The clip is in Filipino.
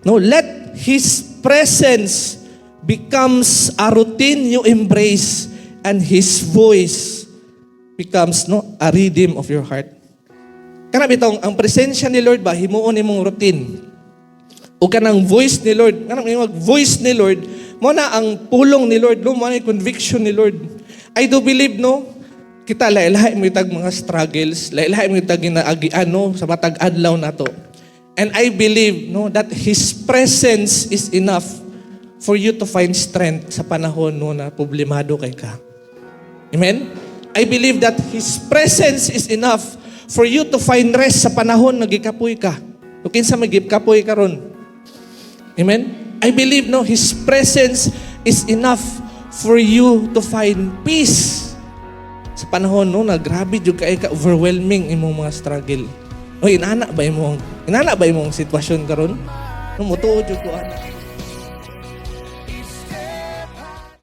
No, let His presence becomes a routine you embrace and His voice becomes a rhythm of your heart. Kana bitong ang presensya ni Lord ba himuon nimong routine. O kanang voice ni Lord, kanang imong voice ni Lord, mo na ang pulong ni Lord, mo na ang conviction ni Lord. I do believe kita lahi-lahi mo itag mga struggles, lahi-lahi mo itag ginaagian sa matag adlaw nato. And I believe that His presence is enough for you to find strength sa panahon na problemado kay ka. Amen? I believe that His presence is enough for you to find rest sa panahon na gikapoy ka. O kinsa magikapoy ka ron. Amen? I believe His presence is enough for you to find peace sa panahon na grabe jud kay ka overwhelming imong mga struggle. O inana ba imong sitwasyon karon? Mutuod jud ko ana.